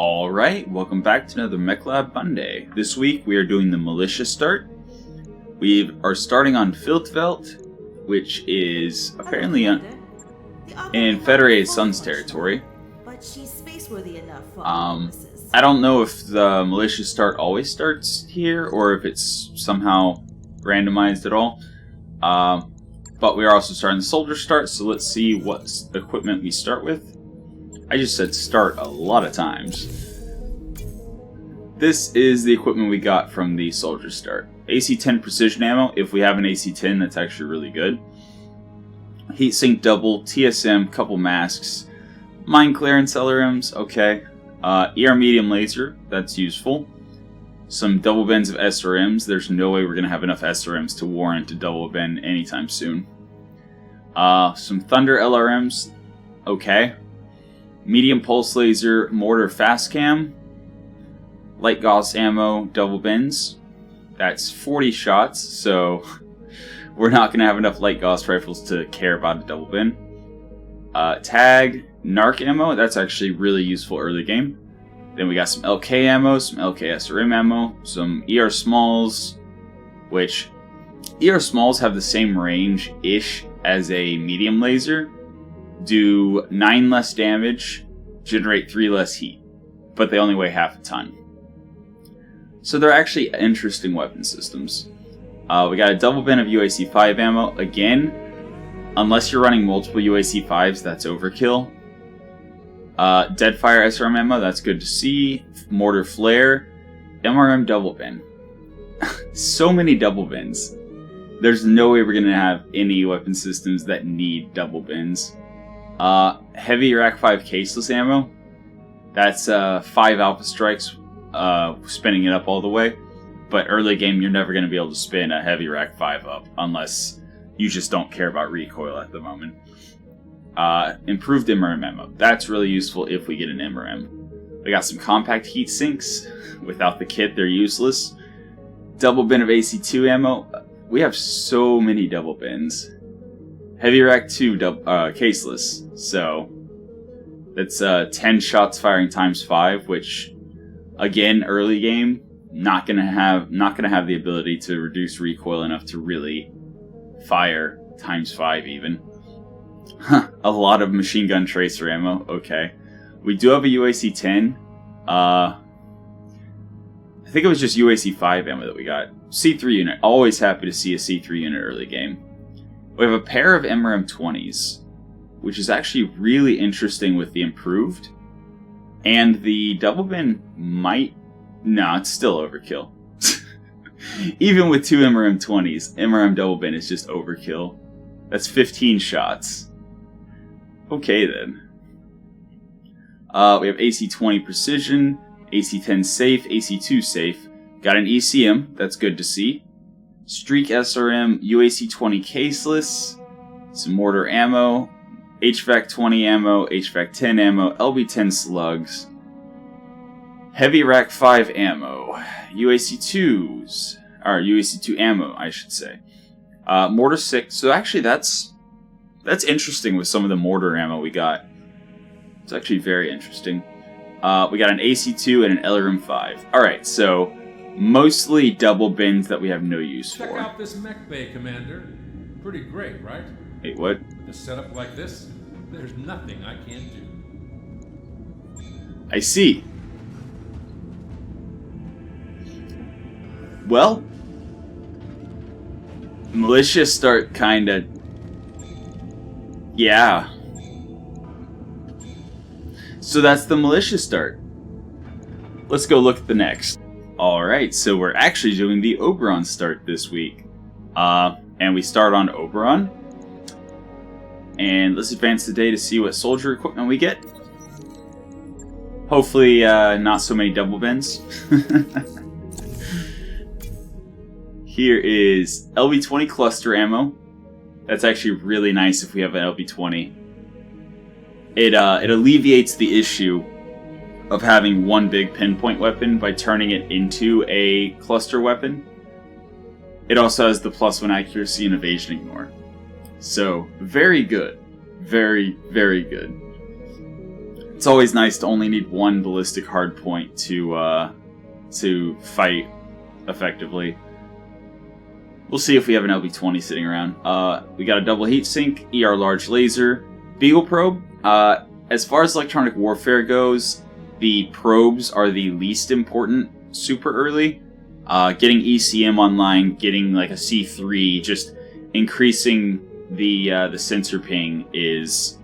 Alright, welcome back to another Mechlab Monday. This week we are doing the Militia start. We are starting on Filtveld, which is apparently in Federated Suns territory. But she's space-worthy enough for I don't know if the Militia start always starts here, or if it's somehow randomized at all. But we are also starting the Soldier start, so let's see what equipment we start with. I just said start a lot of times. This is the equipment we got from the Soldier start. AC-10 precision ammo. If we have an AC-10, that's actually really good. Heatsink double, TSM, couple masks, mine clearance LRMs, okay. ER medium laser, that's useful. Some double bends of SRMs. There's no way we're going to have enough SRMs to warrant a double bend anytime soon. Some Thunder LRMs, okay. Medium pulse laser, mortar fast cam, light Gauss ammo, double bends. That's 40 shots, so we're not going to have enough light Gauss rifles to care about a double bend. Tag, narc ammo, that's actually really useful early game. Then we got some LK ammo, some LK SRM ammo, some ER smalls, which ER smalls have the same range-ish as a medium laser. Do 9 less damage, generate 3 less heat, but they only weigh half a ton. So they're actually interesting weapon systems. We got a double bin of UAC-5 ammo. Again, unless you're running multiple UAC-5s, that's overkill. Deadfire SRM ammo, that's good to see. Mortar flare, MRM double bin. So many double bins. There's no way we're going to have any weapon systems that need double bins. Heavy Rack 5 caseless ammo. That's 5 Alpha Strikes, spinning it up all the way. But early game, you're never going to be able to spin a Heavy Rack 5 up unless you just don't care about recoil at the moment. Improved MRM ammo. That's really useful if we get an MRM. We got some compact heat sinks. Without the kit, they're useless. Double bin of AC-2 ammo. We have so many double bins. Heavy Rack 2 caseless, so that's 10 shots firing times 5, which again early game not gonna have the ability to reduce recoil enough to really fire times 5 even. A lot of machine gun tracer ammo. Okay, we do have a UAC-10. I think it was just UAC-5 ammo that we got. C3 unit. Always happy to see a C3 unit early game. We have a pair of MRM-20s, which is actually really interesting with the improved. And the double bin might... No, it's still overkill. Even with 2 MRM-20s, MRM double bin is just overkill. That's 15 shots. Okay then. We have AC-20 precision, AC-10 safe, AC-2 safe. Got an ECM, that's good to see. Streak SRM, UAC-20 caseless, some mortar ammo, HVAC-20 ammo, HVAC-10 ammo, LB-10 slugs, Heavy Rack 5 ammo, UAC-2s, or UAC-2 ammo, I should say. Mortar 6, so actually that's interesting with some of the mortar ammo we got. It's actually very interesting. We got an AC-2 and an LRM-5. Alright, so mostly double bins that we have no use for. Check out this mech bay, Commander. Pretty great, right? Wait, what? With a setup like this, there's nothing I can't do. I see. Well, Militia start kinda... Yeah. So that's the Militia start. Let's go look at the next. Alright, so we're actually doing the Oberon start this week. And we start on Oberon. And let's advance the day to see what soldier equipment we get. Hopefully, not so many double bends. Here is LB-20 cluster ammo. That's actually really nice if we have an LB-20. It alleviates the issue of having one big pinpoint weapon by turning it into a cluster weapon. It also has the +1 accuracy and evasion ignore. So, very good. Very, very good. It's always nice to only need one ballistic hardpoint to fight effectively. We'll see if we have an LB-20 sitting around. We got a double heatsink, ER large laser, Beagle probe. As far as electronic warfare goes, the probes are the least important super early. Getting ECM online, getting like a C3, just increasing the sensor ping is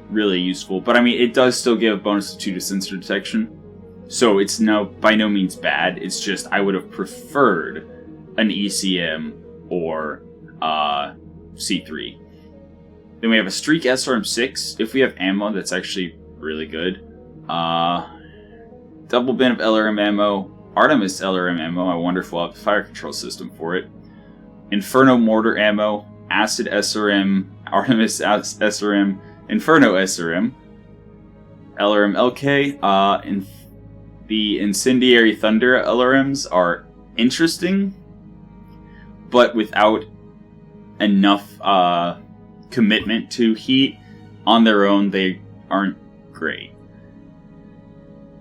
really useful. But I mean, it does still give a bonus of 2 to sensor detection. So it's by no means bad. It's just I would have preferred an ECM or C3. Then we have a Streak SRM6. If we have ammo, that's actually really good. Double bin of LRM ammo. Artemis LRM ammo. I wonder if we'll have the fire control system for it. Inferno mortar ammo. Acid SRM. Artemis SRM. Inferno SRM. LRM LK. And the Incendiary Thunder LRMs are interesting, but without enough commitment to heat on their own, they aren't great.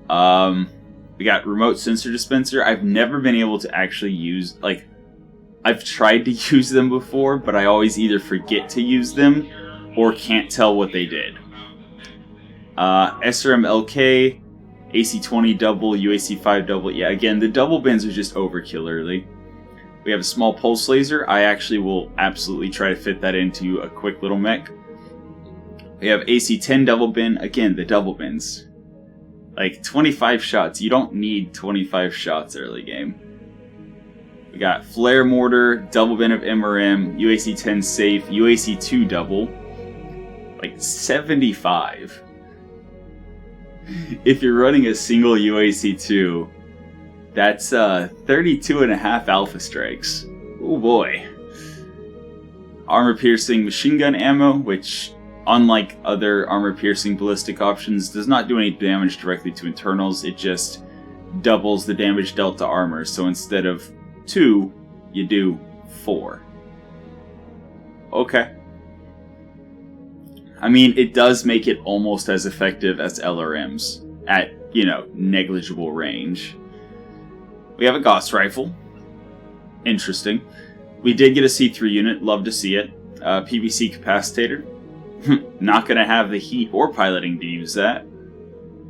We got remote sensor dispenser. I've never been able to actually use, like, I've tried to use them before, but I always either forget to use them or can't tell what they did. SRM LK, AC-20 double, UAC-5 double. Yeah, again, the double bins are just overkill early. We have a small pulse laser. I actually will absolutely try to fit that into a quick little mech. We have AC-10 double bin. Again, the double bins. Like, 25 shots. You don't need 25 shots early game. We got flare mortar, double bin of MRM, UAC-10 safe, UAC-2 double. Like, 75. If you're running a single UAC-2, that's 32.5 alpha strikes. Oh boy. Armor-piercing machine gun ammo, which, unlike other armor-piercing ballistic options, does not do any damage directly to internals. It just doubles the damage dealt to armor. So instead of 2, you do 4. Okay. I mean, it does make it almost as effective as LRMs at, negligible range. We have a Gauss rifle. Interesting. We did get a C3 unit. Love to see it. PVC capacitator. Not going to have the heat or piloting to use that.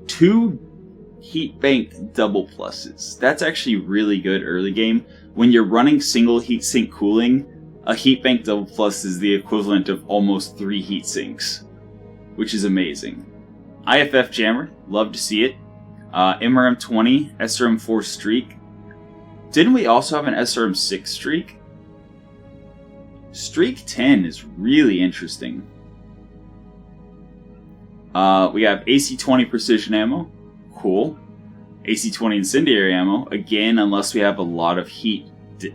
2 heat bank double pluses. That's actually really good early game. When you're running single heat sink cooling, a heat bank double plus is the equivalent of almost 3 heat sinks, which is amazing. IFF jammer. Love to see it. MRM-20, SRM-4 streak. Didn't we also have an SRM-6 streak? Streak 10 is really interesting. We have AC-20 precision ammo. Cool. AC-20 incendiary ammo. Again, unless we have a lot of heat.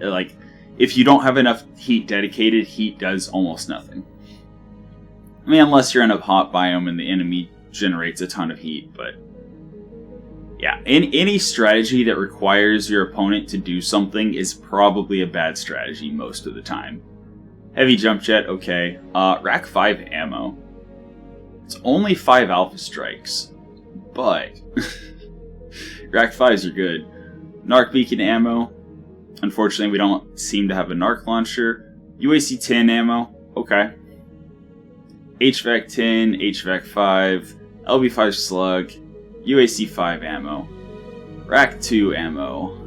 Like, if you don't have enough heat dedicated, heat does almost nothing. I mean, unless you're in a hot biome and the enemy generates a ton of heat, but... yeah, any strategy that requires your opponent to do something is probably a bad strategy most of the time. Heavy jump jet, okay. Rack 5 ammo. It's only 5 alpha strikes, but Rack 5s are good. Narc beacon ammo. Unfortunately, we don't seem to have a Narc launcher. UAC-10 ammo, okay. HVAC-10, HVAC-5, LB-5 slug, UAC-5 ammo, Rack 2 ammo,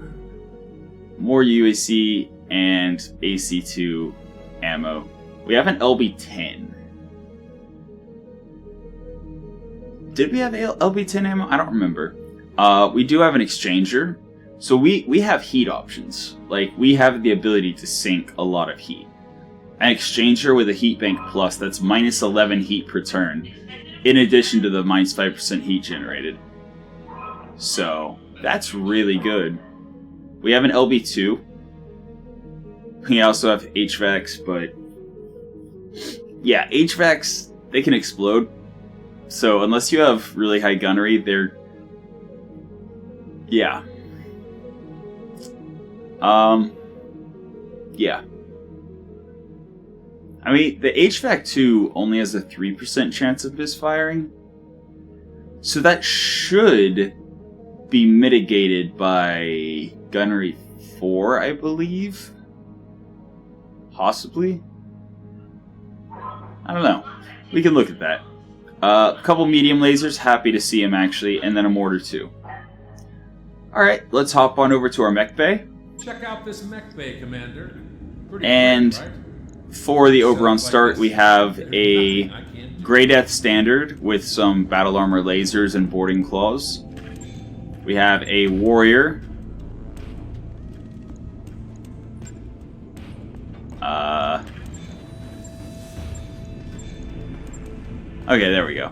more UAC and AC-2 ammo. We have an LB-10. Did we have LB-10 ammo? I don't remember. We do have an exchanger. So we have heat options. Like, we have the ability to sink a lot of heat. An exchanger with a heat bank plus, that's minus 11 heat per turn, in addition to the minus 5% heat generated. So, that's really good. We have an LB2. We also have HVACs, but... yeah, HVACs, they can explode. So, unless you have really high gunnery, they're... yeah. Yeah. I mean, the HVAC 2 only has a 3% chance of misfiring. So that should be mitigated by Gunnery 4, I believe? Possibly? I don't know. We can look at that. A couple medium lasers, happy to see him actually, and then a mortar too. Alright, let's hop on over to our mech bay. Check out this mech bay, Commander. Pretty And great, right? for the Oberon start, we have a Grey Death Standard with some battle armor lasers and boarding claws. We have a warrior. Okay, there we go.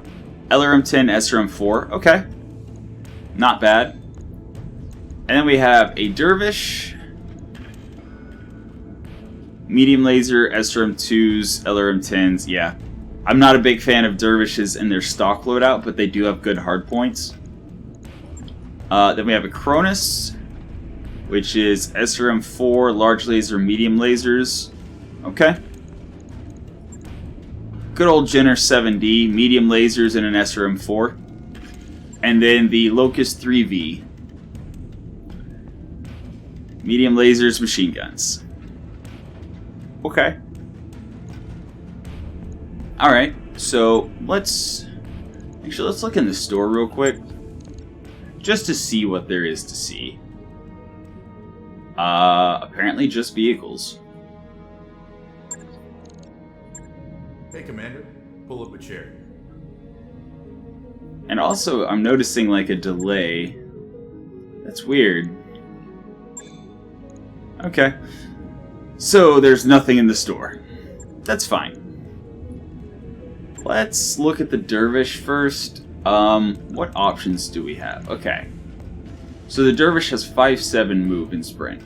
LRM 10, SRM 4. Okay. Not bad. And then we have a Dervish. Medium laser, SRM 2s, LRM 10s. Yeah. I'm not a big fan of Dervishes in their stock loadout, but they do have good hard points. Then we have a Cronus, which is SRM 4, large laser, medium lasers. Okay. Good old Jenner 7D, medium lasers and an SRM 4. And then the Locust 3V. Medium lasers, machine guns. Okay. Alright, so let's look in the store real quick. Just to see what there is to see. Apparently just vehicles. Hey, Commander. Pull up a chair. And also, I'm noticing like a delay. That's weird. Okay. So, there's nothing in the store. That's fine. Let's look at the Dervish first. What options do we have? Okay. So the Dervish has 5/7 move and sprint.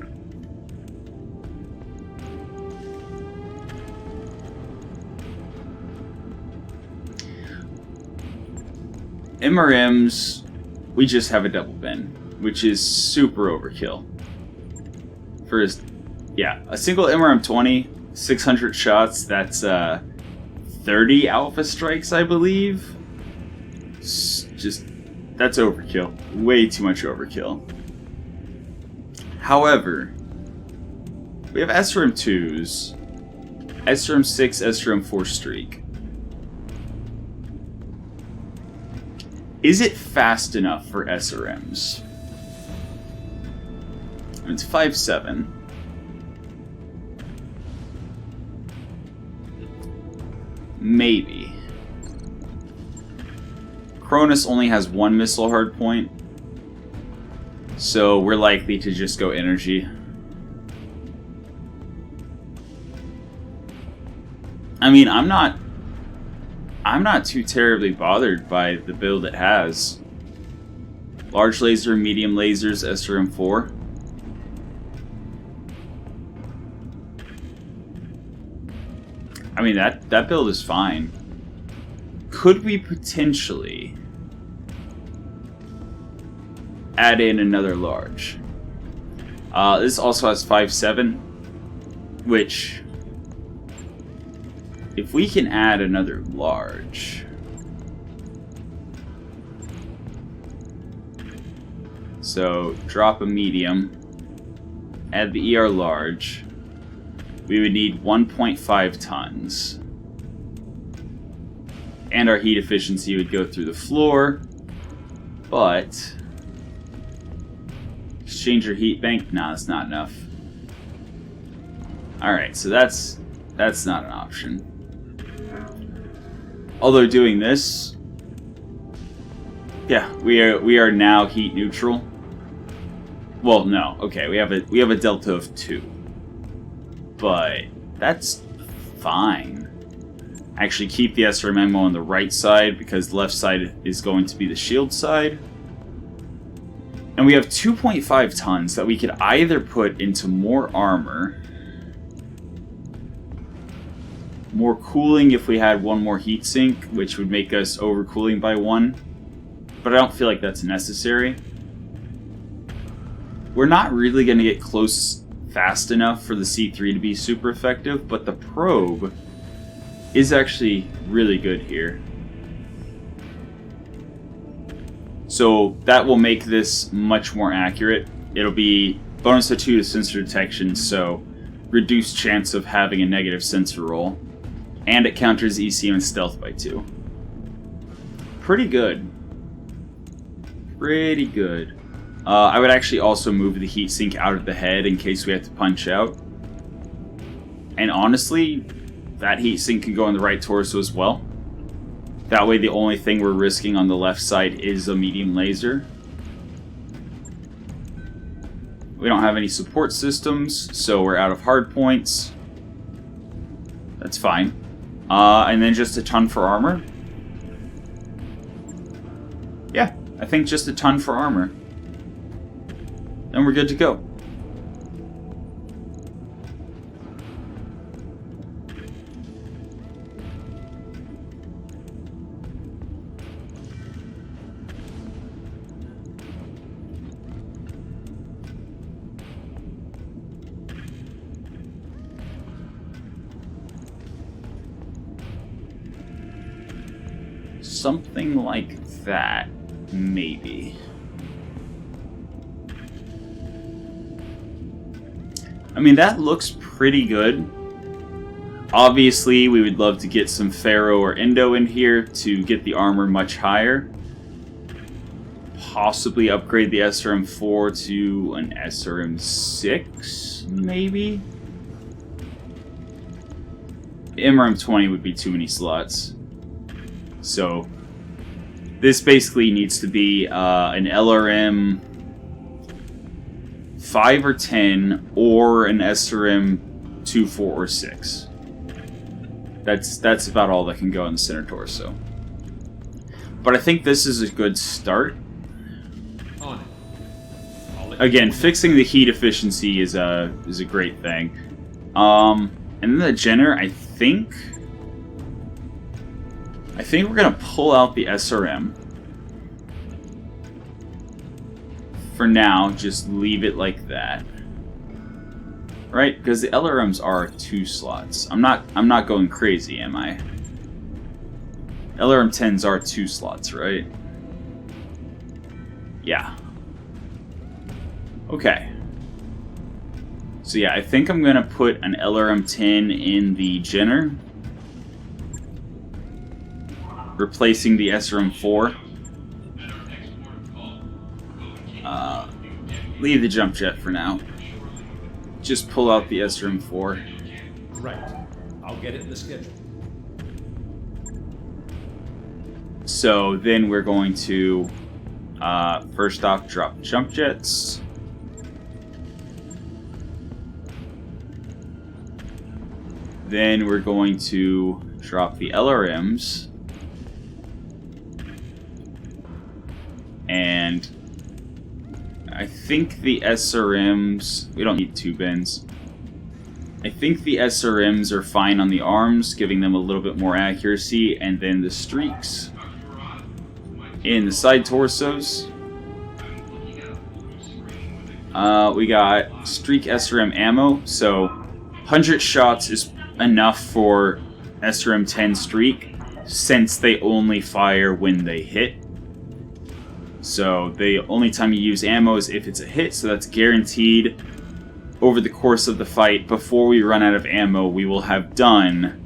MRMs, we just have a double bin, which is super overkill. For his, yeah, a single MRM 20, 600 shots, that's 30 alpha strikes, I believe. Just, that's overkill. Way too much overkill. However, we have SRM 2s, SRM 6, SRM 4 streak. Is it fast enough for SRMs? It's 5/7. Maybe. Cronus only has one missile hardpoint, so we're likely to just go energy. I mean, I'm not too terribly bothered by the build it has. Large laser, medium lasers, SRM 4. I mean, that build is fine. Could we potentially add in another large? This also has 5/7, which, if we can add another large, so drop a medium, add the ER large, we would need 1.5 tons. And our heat efficiency would go through the floor, but exchange your heat bank? Nah, that's not enough. Alright, so that's not an option. Although doing this, yeah, we are now heat neutral. Well, no, okay, we have a delta of 2. But that's fine. Actually keep the SRM ammo on the right side because the left side is going to be the shield side. And we have 2.5 tons that we could either put into more armor, more cooling if we had one more heat sink, which would make us overcooling by 1, but I don't feel like that's necessary. We're not really going to get close fast enough for the C3 to be super effective, but the probe is actually really good here. So that will make this much more accurate. It'll be bonus of 2 to sensor detection, so reduced chance of having a negative sensor roll. And it counters ECM and stealth by 2. Pretty good. Pretty good. I would actually also move the heatsink out of the head in case we have to punch out. And honestly, that heatsink can go on the right torso as well. That way the only thing we're risking on the left side is a medium laser. We don't have any support systems, so we're out of hard points. That's fine. And then just a ton for armor. Yeah, I think just a ton for armor. And we're good to go. Something like that, maybe. I mean, that looks pretty good. Obviously, we would love to get some Pharaoh or Indo in here to get the armor much higher. Possibly upgrade the SRM-4 to an SRM-6, maybe? The MRM-20 would be too many slots. So, this basically needs to be an LRM 5 or 10 or an SRM 2, 4, or 6. That's about all that can go in the center torso. But I think this is a good start. On it. Again, fixing the heat efficiency is a great thing. And then the Jenner, I think we're gonna pull out the SRM. For now, just leave it like that. Right? Because the LRMs are 2 slots. I'm not going crazy, am I? LRM 10s are 2 slots, right? Yeah. Okay. So yeah, I think I'm gonna put an LRM 10 in the Jenner, replacing the SRM-4. Leave the jump jet for now. Just pull out the SRM-4. Right. I'll get it in the schedule. So then we're going to first off drop jump jets. Then we're going to drop the LRMs. And I think the SRMs, we don't need 2 bins. I think the SRMs are fine on the arms, giving them a little bit more accuracy, and then the streaks in the side torsos. We got streak SRM ammo, so 100 shots is enough for SRM 10 streak, since they only fire when they hit. So the only time you use ammo is if it's a hit, so that's guaranteed. Over the course of the fight, before we run out of ammo, we will have done...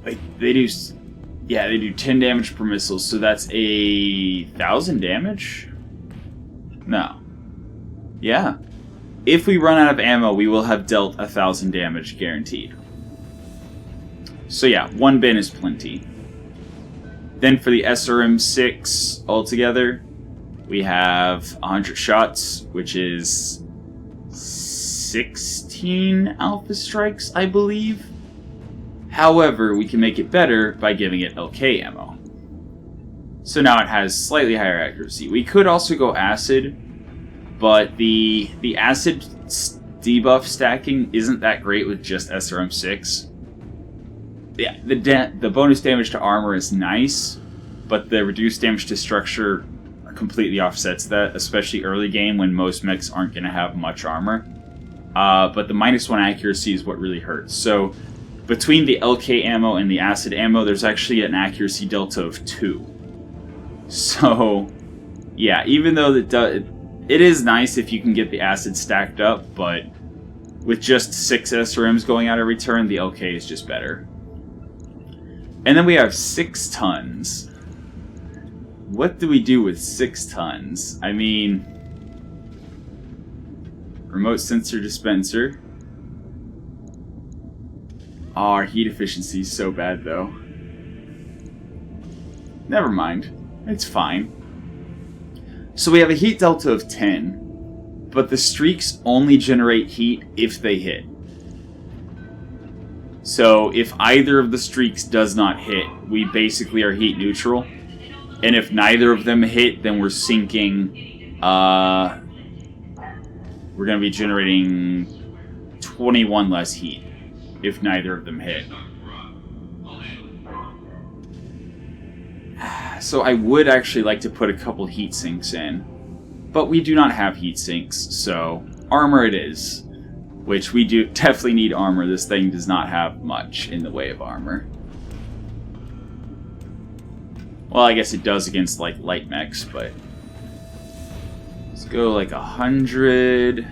They do 10 damage per missile, so that's 1,000 damage? No. Yeah. If we run out of ammo, we will have dealt 1,000 damage guaranteed. So yeah, 1 bin is plenty. Then for the SRM-6 altogether, we have 100 shots, which is 16 alpha strikes, I believe. However, we can make it better by giving it LK ammo. So now it has slightly higher accuracy. We could also go acid, but the acid debuff stacking isn't that great with just SRM-6. Yeah, the bonus damage to armor is nice, but the reduced damage to structure completely offsets that, especially early game when most mechs aren't going to have much armor. But the -1 accuracy is what really hurts. So between the LK ammo and the acid ammo, there's actually an accuracy delta of 2. So, yeah, even though it is nice if you can get the acid stacked up, but with just 6 SRMs going out every turn, the LK is just better. And then we have 6 tons. What do we do with 6 tons? I mean, remote sensor dispenser. Oh, our heat efficiency is so bad, though. Never mind. It's fine. So we have a heat delta of 10, but the streaks only generate heat if they hit. So if either of the streaks does not hit, we basically are heat neutral. And if neither of them hit, then we're sinking. We're going to be generating 21 less heat if neither of them hit. So I would actually like to put a couple heat sinks in, but we do not have heat sinks, so armor it is. Which we do definitely need armor. This thing does not have much in the way of armor. Well, I guess it does against like light mechs, but let's go like 100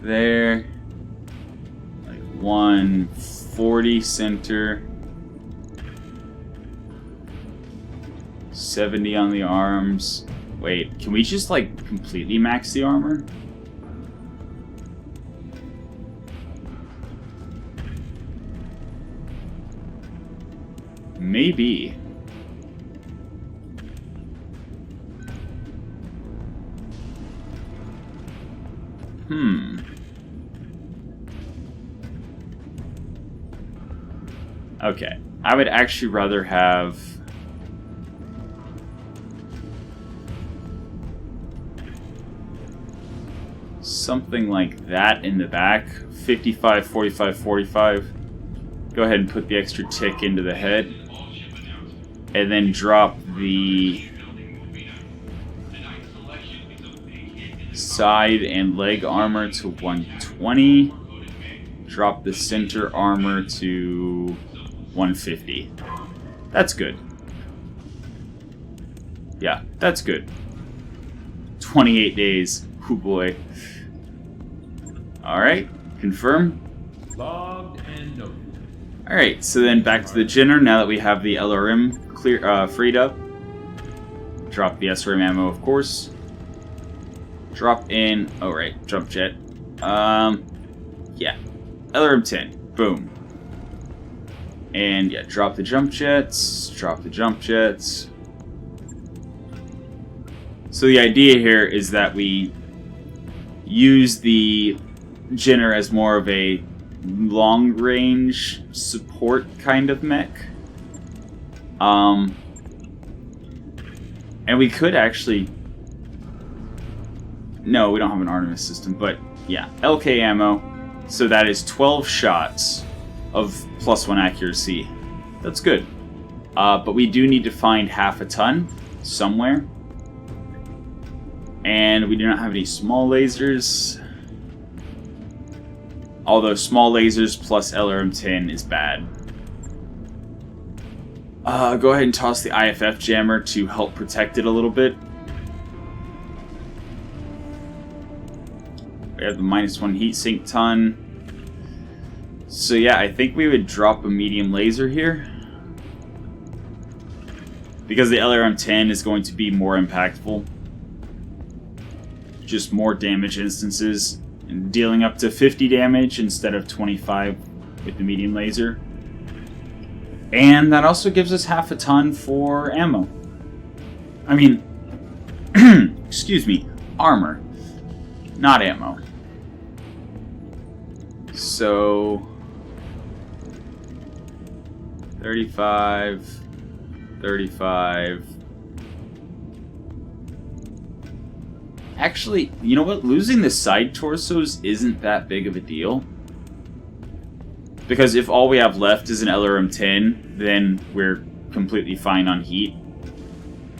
there, like 140 center, 70 on the arms. Wait, can we just like completely max the armor? Maybe. Okay. I would actually rather have something like that in the back. 55, 45, 45. Go ahead and put the extra tick into the head. And then drop the side and leg armor to 120. Drop the center armor to 150. That's good. Yeah, that's good. 28 days. Oh boy. Alright, confirm. Logged and noted. Alright, so then back to the Jenner now that we have the LRM freed up. Drop the SRM ammo, of course. Drop in. Oh, right. Jump jet. Yeah. LRM 10. Boom. And yeah, drop the jump jets. Drop the jump jets. So the idea here is that we use the Jenner as more of a long-range support kind of mech. And we could actually... No, we don't have an Artemis system, but yeah, LK ammo. So that is 12 shots of +1 accuracy. That's good. But we do need to find half a ton somewhere. And we do not have any small lasers. Although small lasers plus LRM-10 is bad. Go ahead and toss the IFF jammer to help protect it a little bit. We have the -1 heatsink ton. So yeah, I think we would drop a medium laser here. Because the LRM-10 is going to be more impactful. Just more damage instances. And dealing up to 50 damage instead of 25 with the medium laser. And that also gives us half a ton for ammo. I mean, excuse me, armor, not ammo. So, 35, 35. Actually, you know what? Losing the side torsos isn't that big of a deal. Because if all we have left is an LRM-10, then we're completely fine on heat.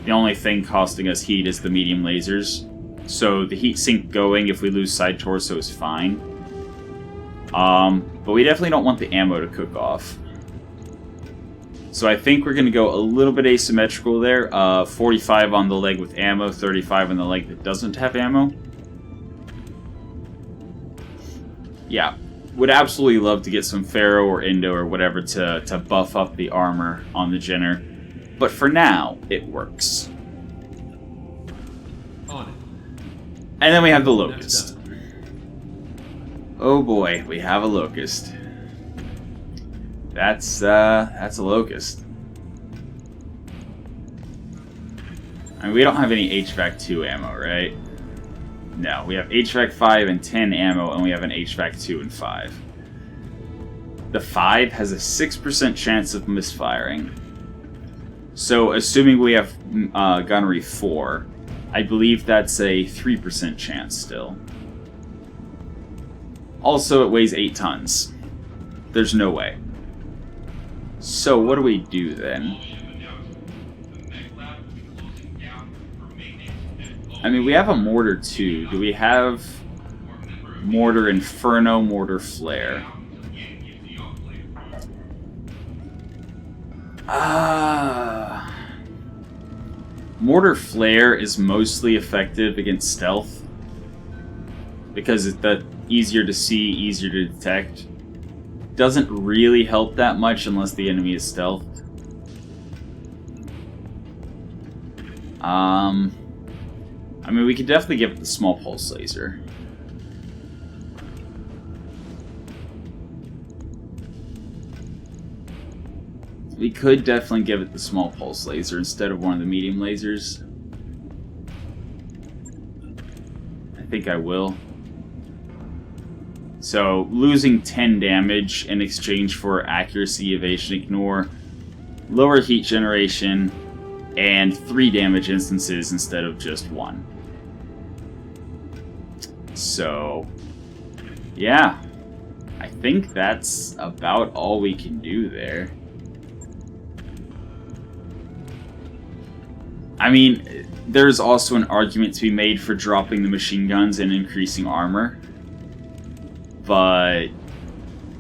The only thing costing us heat is the medium lasers. So the heat sink going if we lose side torso is fine. But we definitely don't want the ammo to cook off. So I think we're going to go a little bit asymmetrical there. 45 on the leg with ammo, 35 on the leg that doesn't have ammo. Yeah, would absolutely love to get some Pharaoh or Indo or whatever to buff up the armor on the Jenner. But for now, it works. On it. And then we have the Locust. Oh boy, we have a Locust. That's a Locust. I mean, we don't have any HVAC 2 ammo, right? No, we have HVAC 5 and 10 ammo, and we have an HVAC 2 and 5. The 5 has a 6% chance of misfiring. So, assuming we have gunnery 4, I believe that's a 3% chance still. Also, it weighs 8 tons. There's no way. So, what do we do then? I mean, we have a mortar too. Do we have mortar inferno, mortar flare? Mortar flare is mostly effective against stealth because it's easier to see, easier to detect. Doesn't really help that much unless the enemy is stealthed. I mean, we could definitely give it the small pulse laser. We could definitely give it the small pulse laser instead of one of the medium lasers. I think I will. So, losing 10 damage in exchange for accuracy, evasion, ignore, lower heat generation, and 3 damage instances instead of just 1. So, yeah. I think that's about all we can do there. I mean, there's also an argument to be made for dropping the machine guns and increasing armor. But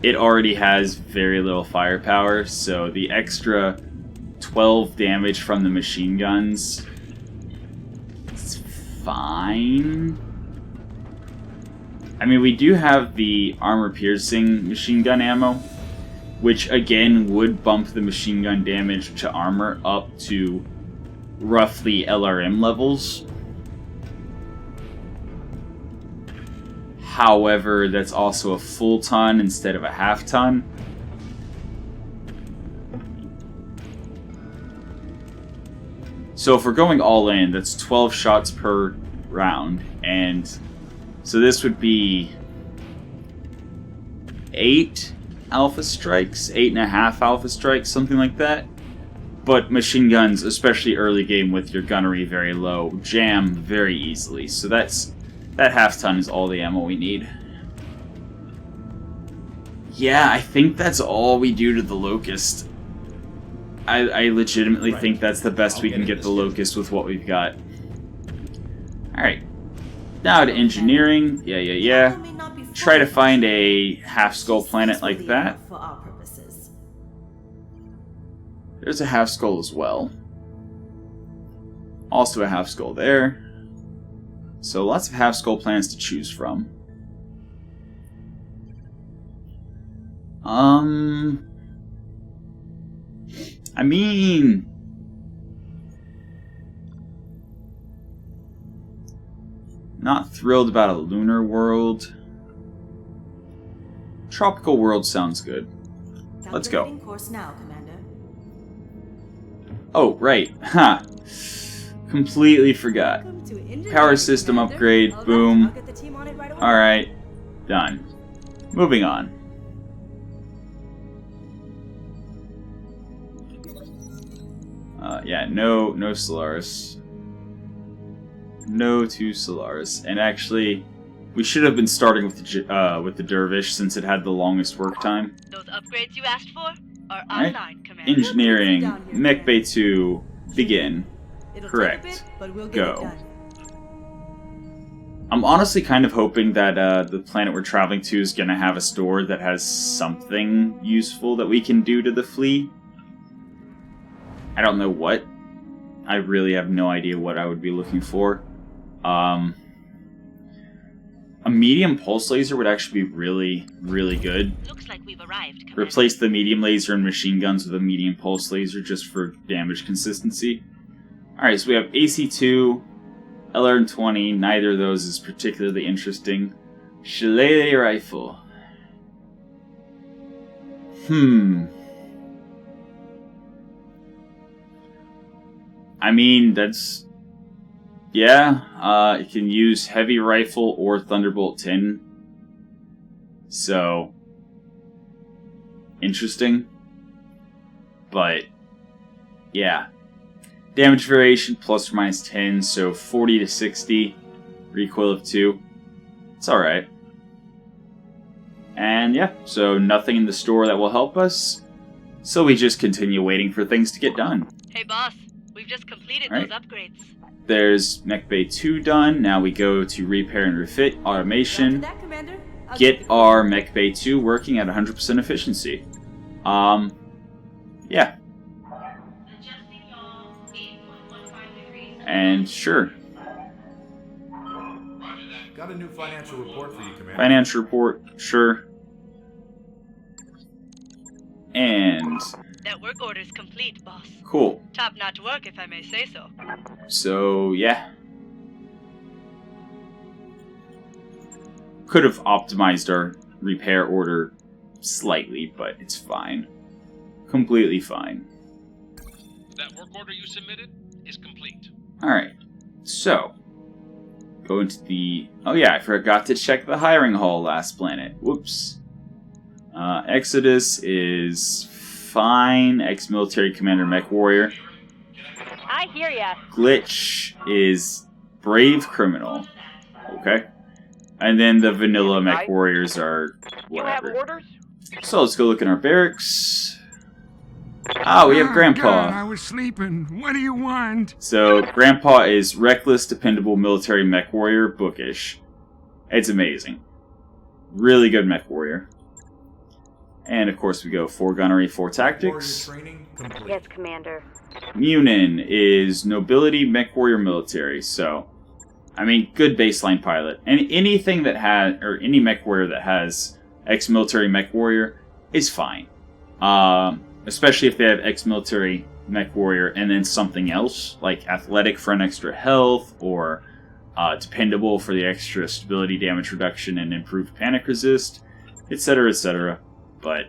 it already has very little firepower, so the extra 12 damage from the machine guns is fine. I mean, we do have the armor-piercing machine gun ammo, which again would bump the machine gun damage to armor up to roughly LRM levels. However, that's also a full ton instead of a half ton. So if we're going all in, that's 12 shots per round, and so this would be 8 alpha strikes, 8.5 alpha strikes, something like that. But machine guns, especially early game with your gunnery very low, jam very easily. So that half ton is all the ammo we need. Yeah, I think that's all we do to the Locust. I legitimately think that's the best we can get the Locust with what we've got. Alright. Now to engineering. Yeah. Try to find a half-skull planet like that. There's a half-skull as well. Also a half-skull there. So lots of half-skull planets to choose from. I mean, not thrilled about a lunar world. Tropical world sounds good. Let's go. Course now, Commander. Oh, right. Ha. Completely forgot. Power system upgrade. Boom. Alright. Done. Moving on. Yeah, no Solaris. No to Solaris. And actually, we should have been starting with the Dervish since it had the longest work time. Those upgrades you asked for are Right. online, Commander. Engineering, Mech Bay 2, begin. It'll Correct. take a bit, but we'll get Go. it done. I'm honestly kind of hoping that the planet we're traveling to is going to have a store that has something useful that we can do to the flea. I don't know what. I really have no idea what I would be looking for. A medium pulse laser would actually be really, really good. Looks like we've arrived, Commander. Replace the medium laser and machine guns with a medium pulse laser just for damage consistency. Alright, so we have AC2, LR20. Neither of those is particularly interesting. Shillelagh rifle. I mean, that's... Yeah, it can use heavy rifle or Thunderbolt 10. So... interesting. But... yeah. Damage variation plus or minus 10, so 40 to 60. Recoil of 2. It's alright. And yeah, so nothing in the store that will help us. So we just continue waiting for things to get done. Hey, boss. We've just completed Right. those upgrades. There's Mech Bay 2 done. Now we go to repair and refit automation. Roger that, Commander. I'll Get our Mech Bay 2 working at 100% efficiency. Yeah. And sure. Got a new financial report for you, Commander. Financial report, sure. And That work order's complete, boss. cool. Top-notch work, if I may say so. So, yeah. Could have optimized our repair order slightly, but it's fine. Completely fine. That work order you submitted is complete. Alright, so. Go into the... Oh yeah, I forgot to check the hiring hall last planet. Whoops. Exodus is fine. Ex-military commander mech warrior. I hear ya. Glitch is brave criminal. Okay. And then the vanilla mech warriors are whatever. orders? So let's go look in our barracks. Ah, we have Grandpa. God, I was sleeping. What do you want? So Grandpa is reckless, dependable military mech warrior, bookish. It's amazing. Really good mech warrior. And of course we go 4 gunnery, 4 tactics. Warrior training complete. Yes, Commander. Munin is nobility, mech warrior, military. So, I mean, good baseline pilot. And anything that has, or any mech warrior that has ex-military mech warrior is fine. Especially if they have ex-military mech warrior and then something else, like athletic for an extra health, or dependable for the extra stability, damage reduction, and improved panic resist, etc., etc. But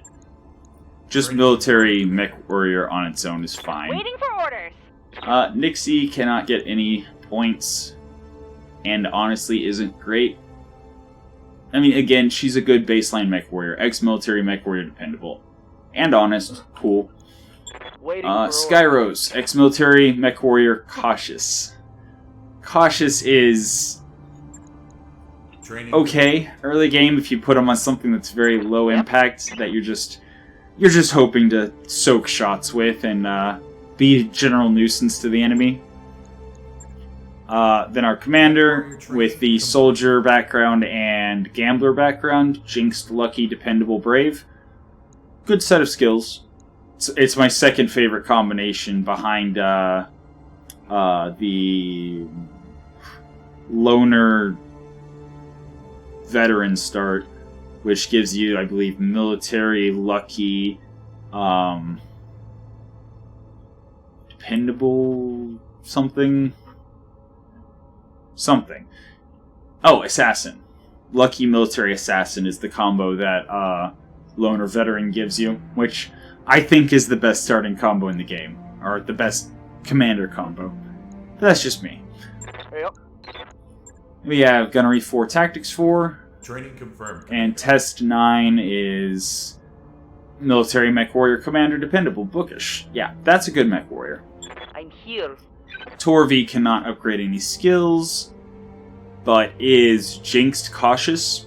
just military mech warrior on its own is fine. Waiting for orders. Nixie cannot get any points, and honestly isn't great. I mean, again, she's a good baseline mech warrior, ex-military mech warrior, dependable. And honest, cool. Skyrose, ex-military mech warrior, cautious. Cautious is Training okay early game if you put them on something that's very low impact that you're just hoping to soak shots with and be a general nuisance to the enemy. Then our commander with the soldier background and gambler background, jinxed, lucky, dependable, brave. Good set of skills. It's my second favorite combination behind the loner veteran start, which gives you, I believe, military, lucky, dependable, something. Oh, assassin. Lucky military assassin is the combo that loner veteran gives you, which I think is the best starting combo in the game, or the best commander combo. But that's just me. Yep. We have gunnery 4, tactics 4, Training confirmed. and test 9 is military mech warrior commander, dependable, bookish. Yeah, that's a good mech warrior. I'm here. Torvi cannot upgrade any skills, but is jinxed, cautious.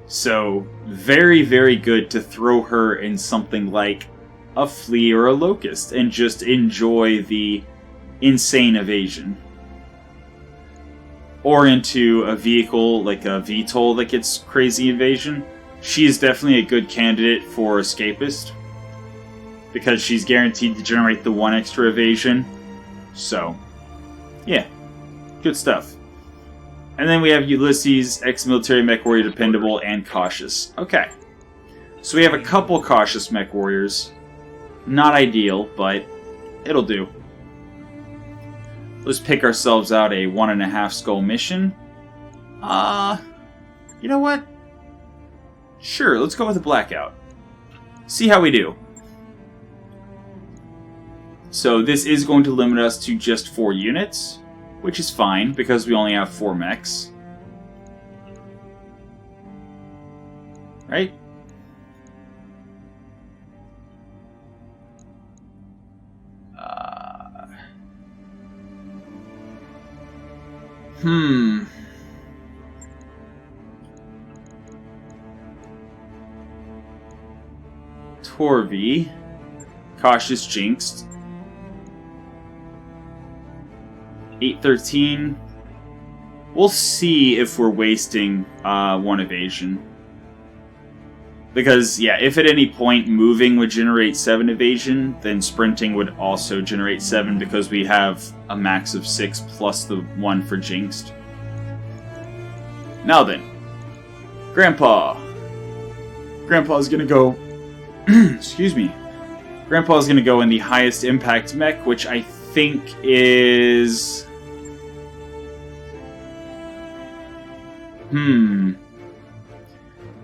So, very, very good to throw her in something like a flea or a locust and just enjoy the insane evasion. Or into a vehicle like a VTOL that gets crazy evasion. She is definitely a good candidate for escapist. because she's guaranteed to generate the 1 extra evasion. So, yeah, good stuff. And then we have Ulysses, ex-military mech warrior, dependable, and cautious. Okay. So we have a couple cautious mech warriors. Not ideal, but it'll do. Let's pick ourselves out a 1.5 skull mission. You know what? Sure, let's go with a blackout. See how we do. So this is going to limit us to just 4 units, which is fine because we only have 4 mechs. Right? Torvi. Cautious Jinxed. 813. We'll see if we're wasting 1 evasion. Because, yeah, if at any point moving would generate 7 evasion, then sprinting would also generate 7 because we have a max of 6 plus the 1 for Jinxed. Now then, Grandpa. Grandpa's gonna go... excuse me. Grandpa's gonna go in the highest impact mech, which I think is...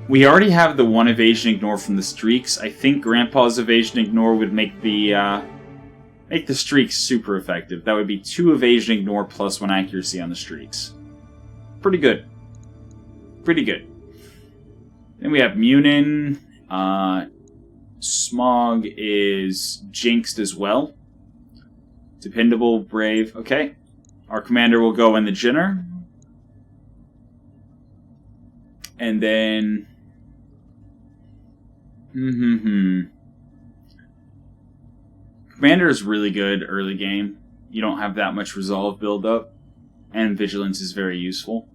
We already have the 1 evasion ignore from the streaks. I think Grandpa's evasion ignore would make the streaks super effective. That would be 2 evasion ignore plus 1 accuracy on the streaks. Pretty good. Pretty good. Then we have Munin. Smog is Jinxed as well. Dependable, brave. Okay. Our commander will go in the Jinner. And then... Commander is really good early game. You don't have that much resolve build up. And Vigilance is very useful.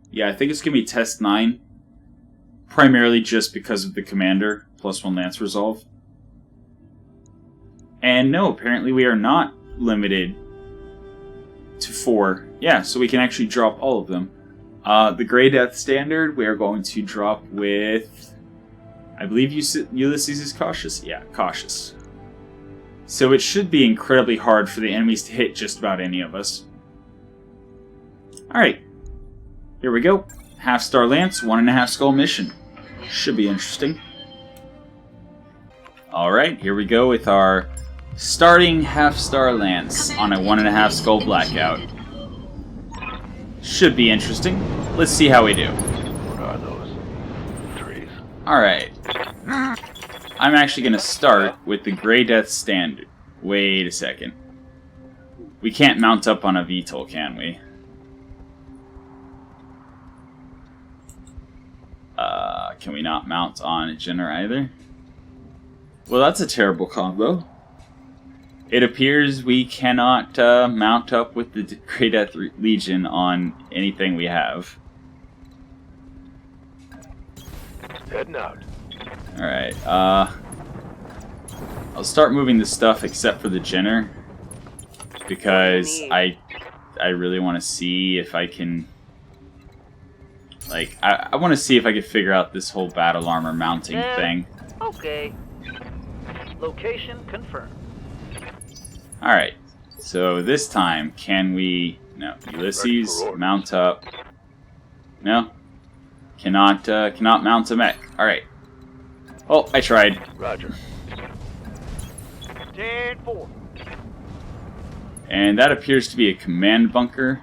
Yeah, I think it's going to be Test 9. Primarily just because of the commander. Plus 1 Lance Resolve. And no, apparently we are not limited to 4. Yeah, so we can actually drop all of them. The Grey Death Standard, we are going to drop with... I believe Ulysses is cautious? Yeah, cautious. So it should be incredibly hard for the enemies to hit just about any of us. Alright. Here we go. Half-star Lance, 1.5 skull mission. Should be interesting. Alright, here we go with our starting half-star Lance on a 1.5 skull blackout. Should be interesting. Let's see how we do. What are those trees? Alright. I'm actually going to start with the Grey Death Standard. Wait a second. We can't mount up on a VTOL, can we? Can we not mount on a Jinner either? Well, that's a terrible combo. It appears we cannot mount up with the Grey Death Legion on anything we have. Heading out. Alright, I'll start moving the stuff except for the Jinner. Because I really want to see if I can... Like, I want to see if I can figure out this whole battle armor mounting thing. Okay. Location confirmed. Alright, so this time, can we... No, Ulysses, mount up. No? Cannot mount a mech. Alright. Oh, I tried. Roger. 10-4. And that appears to be a command bunker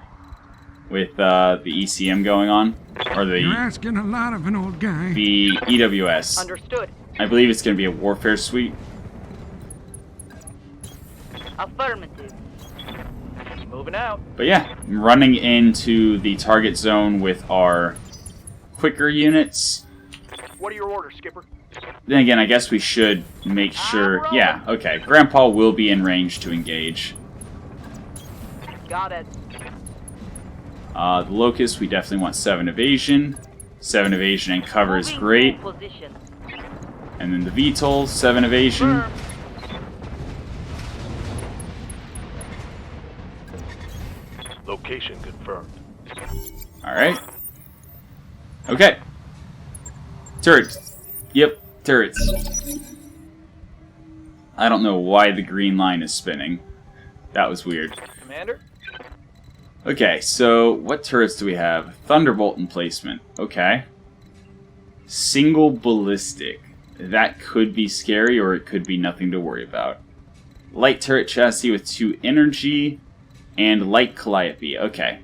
with the ECM going on. Or You're asking a lot of an old guy. the EWS. Understood. I believe it's going to be a warfare suite. Affirmative. Moving out. But yeah, I'm running into the target zone with our quicker units. What are your orders, Skipper? Then again, I guess we should make sure... Yeah, okay. Grandpa will be in range to engage. Got it. The Locust, we definitely want 7 evasion. 7 evasion and cover is great. Position. And then the VTOL, 7 evasion. Firm. Location confirmed. Alright. Okay. Turrets. Yep, turrets. I don't know why the green line is spinning. That was weird. Commander? Okay, so what turrets do we have? Thunderbolt emplacement. Okay. Single ballistic. That could be scary, or it could be nothing to worry about. Light turret chassis with 2 energy, and light Calliope. Okay.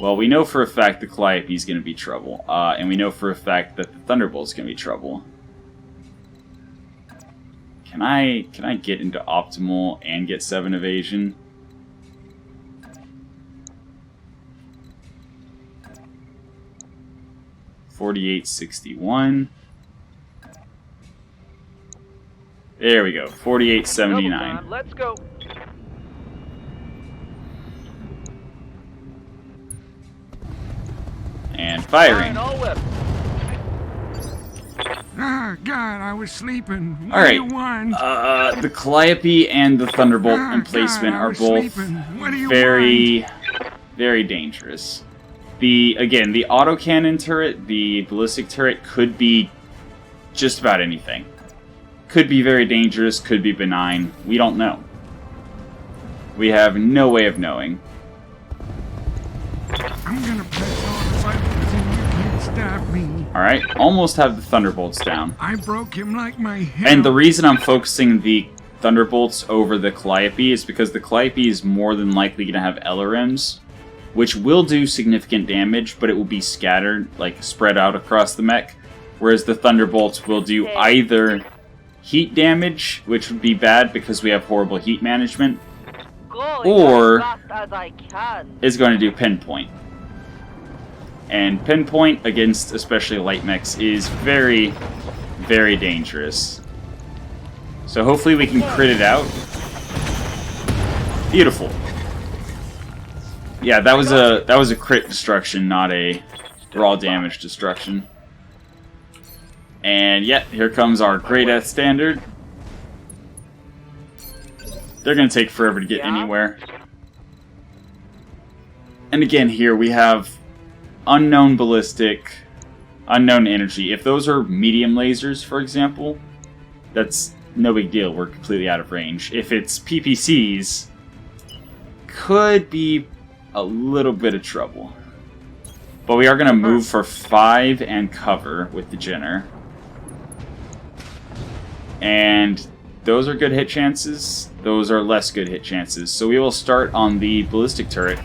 Well, we know for a fact the Calliope is going to be trouble, and we know for a fact that the Thunderbolt is going to be trouble. Can I get into optimal and get 7 evasion? $48.61. There we go. $48.79. Double time. Let's go. And firing. Firing all weapons. Ah, God, I was sleeping. What All do you right. want? The Calliope and the Thunderbolt Ah, emplacement God, I are was both sleeping. What do you very, very dangerous. The autocannon turret, the ballistic turret, could be just about anything. Could be very dangerous, could be benign. We don't know. We have no way of knowing. I'm gonna press all the buttons and you can't stop me. Alright, almost have the Thunderbolts down. I broke him like my hell. And the reason I'm focusing the Thunderbolts over the Calliope is because the Calliope is more than likely going to have LRMs, which will do significant damage, but it will be scattered, like spread out across the mech, whereas the Thunderbolts will do either heat damage, which would be bad because we have horrible heat management, or is going to do pinpoint. And pinpoint against especially light mechs is very, very dangerous. So hopefully we can crit it out. Beautiful. Yeah, that was a crit destruction, not a raw damage destruction. And yeah, here comes our Great Death Standard. They're gonna take forever to get anywhere. And again, here we have unknown ballistic, unknown energy. If those are medium lasers, for example, that's no big deal. We're completely out of range. If it's PPCs, could be a little bit of trouble. But we are going to move for 5 and cover with the Jenner. And those are good hit chances. Those are less good hit chances. So we will start on the ballistic turret.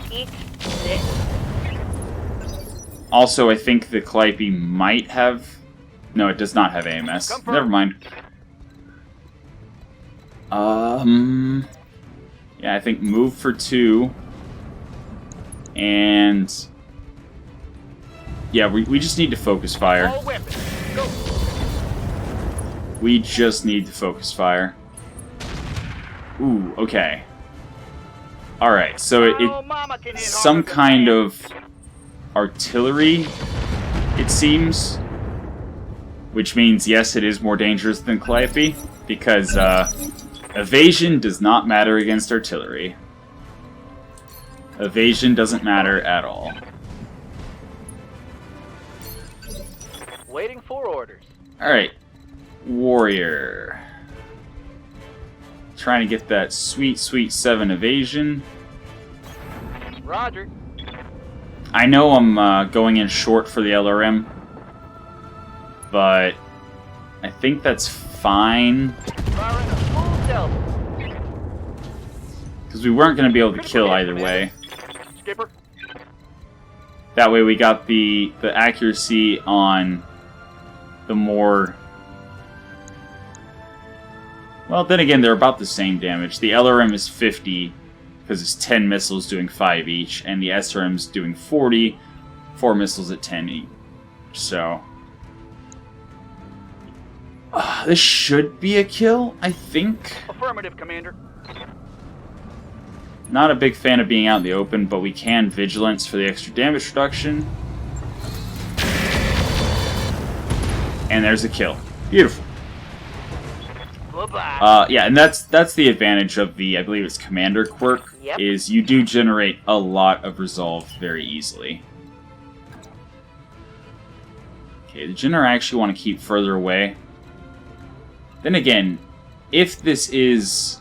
Also, I think the Calliope might have... No, it does not have AMS. Confirm. Never mind. Yeah, I think move for 2. And... yeah, we just need to focus fire. All weapons. Go. We just need to focus fire. Ooh, okay. Alright, so Oh, Mama can hit some harder than kind man. of artillery, it seems. Which means, yes, it is more dangerous than Calliope, because evasion does not matter against artillery. Evasion doesn't matter at all. Waiting for orders. Alright. Warrior. Trying to get that sweet, sweet 7 evasion. Roger. I know I'm going in short for the LRM, but I think that's fine. Firing a full delta. Because we weren't going to be able to kill either way. Skipper. That way we got the accuracy on the more... well, then again, they're about the same damage. The LRM is 50, because it's 10 missiles doing 5 each, and the SRM's doing 40, 4 missiles at 10 each. So... this should be a kill, I think. Affirmative, Commander. Not a big fan of being out in the open, but we can Vigilance for the extra damage reduction. And there's a kill. Beautiful. Bye-bye. Yeah, and that's the advantage of the, I believe it's Commander quirk, Yep. is you do generate a lot of resolve very easily. Okay, the Jinn I actually want to keep further away. Then again, if this is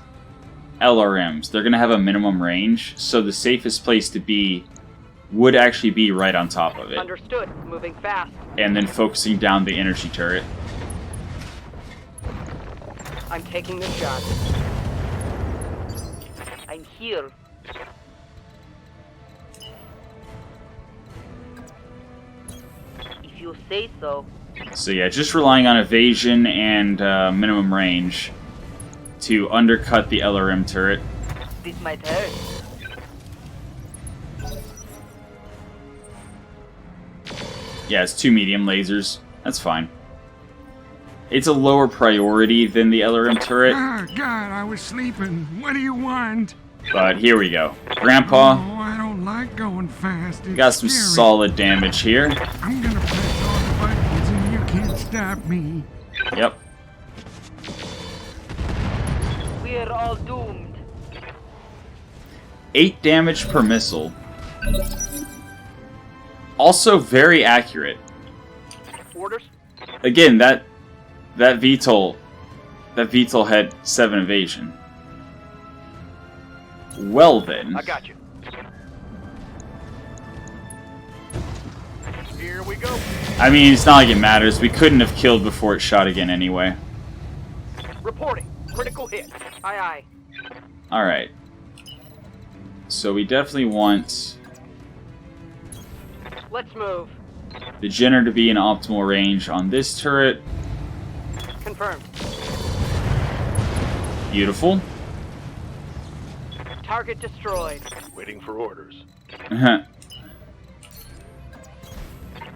LRMs, they're going to have a minimum range, so the safest place to be would actually be right on top of it. Understood. Moving fast. And then focusing down the energy turret. I'm taking the shot. I'm here. If you say so. So yeah, just relying on evasion and minimum range to undercut the LRM turret. This might hurt. Yeah, it's 2 medium lasers. That's fine. It's a lower priority than the LRM turret, Ah, God, I was sleeping. What do you want? but here we go. Grandpa, Oh, I don't like going fast. It's got some scary. solid damage here. I'm gonna press all the buttons and you can't stop me. Yep. We're all doomed. 8 damage per missile. Also very accurate. Orders? Again, that VTOL had 7 evasion. Well then. I got you. Here we go. I mean, it's not like it matters. We couldn't have killed before it shot again anyway. Reporting. Critical hit. Aye, aye. Alright. So we definitely want Let's move. the Jenner to be in optimal range on this turret. Confirmed. Beautiful. Target destroyed. Waiting for orders. They'll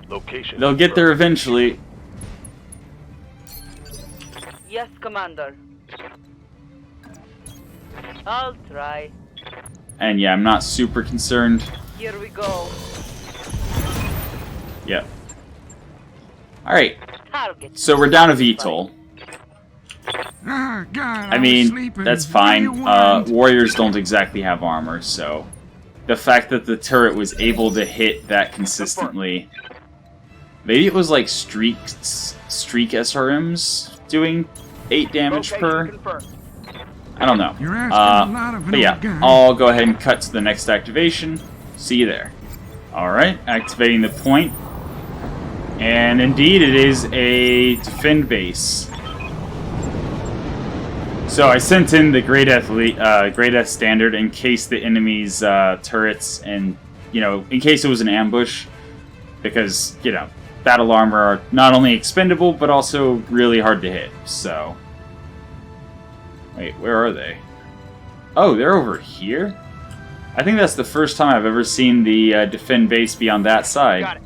Location. get there eventually. Yes, Commander. I'll try. And yeah, I'm not super concerned. Here we go. Yep. Alright, Target. so we're down a VTOL. Ah, God, I was mean, sleeping. that's What do you fine. want? Warriors don't exactly have armor, so the fact that the turret was able to hit that consistently. Maybe it was like streak SRMs doing 8 damage Location per. confirmed. I don't know. You're asking a lot of an But yeah, old guy. I'll go ahead and cut to the next activation. See you there. Alright, activating the point. And indeed, it is a defend base. So I sent in the Great Death Standard in case the enemy's turrets and, in case it was an ambush. Because, battle armor are not only expendable, but also really hard to hit, so... Wait, where are they? Oh, they're over here? I think that's the first time I've ever seen the defend base be on that side. Got it.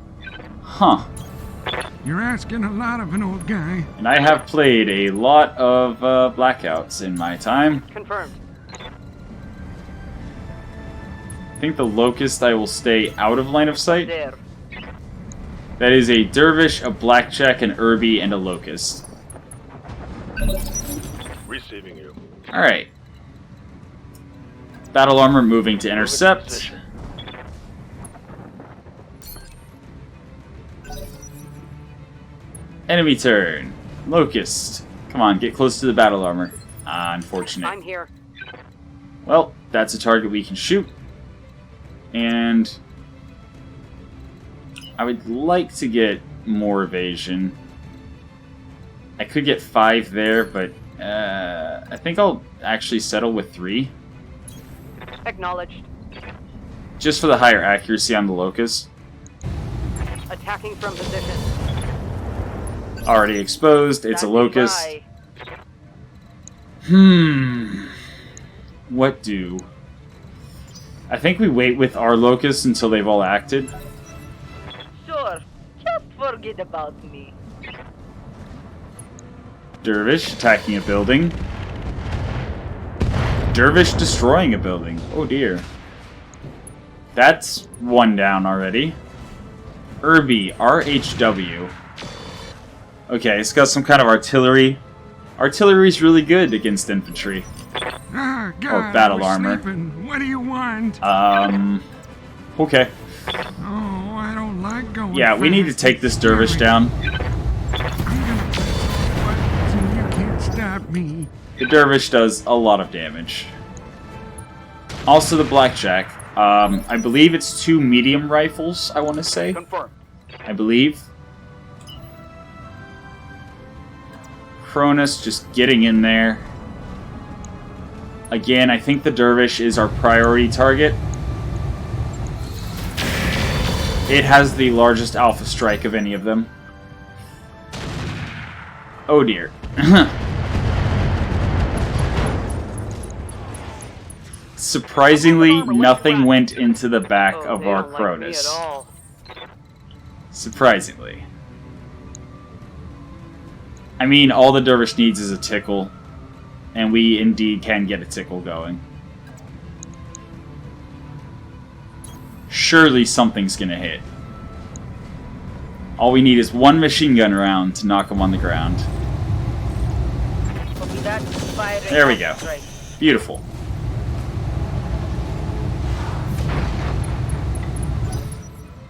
Huh. You're asking a lot of an old guy. And I have played a lot of Blackouts in my time. Confirmed. I think the Locust I will stay out of line of sight. There. That is a Dervish, a Blackjack, an Irby, and a Locust. Receiving you. Alright. Battle armor moving to intercept. Position. Enemy turn. Locust. Come on, get close to the battle armor. Ah, unfortunate. I'm here. Well, that's a target we can shoot. And I would like to get more evasion. I could get 5 there, but I think I'll actually settle with 3. Acknowledged. Just for the higher accuracy on the Locust. Attacking from position. Already exposed. It's a Standing Locust. by. What do? I think we wait with our Locusts until they've all acted. Sure. Just forget about me. Dervish attacking a building. Dervish destroying a building. Oh dear. That's 1 down already. Irby, RHW. Okay, it's got some kind of artillery. Artillery's really good against infantry. Ah, God, Or battle I was armor. sleeping. What do you want? Okay. Oh, I don't like going Yeah, we need to fast. take this It's dervish scary. down. I'm gonna press all the buttons and you can't stop me. The dervish does a lot of damage. Also the blackjack. I believe it's 2 medium rifles, I want to say. Confirmed. I believe. Cronus just getting in there. Again, I think the dervish is our priority target. It has the largest alpha strike of any of them. Oh dear. Surprisingly, nothing went into the back of our Cronus. Surprisingly. I mean, all the dervish needs is a tickle. And we indeed can get a tickle going. Surely something's gonna hit. All we need is 1 machine gun round to knock him on the ground. There we go. Beautiful.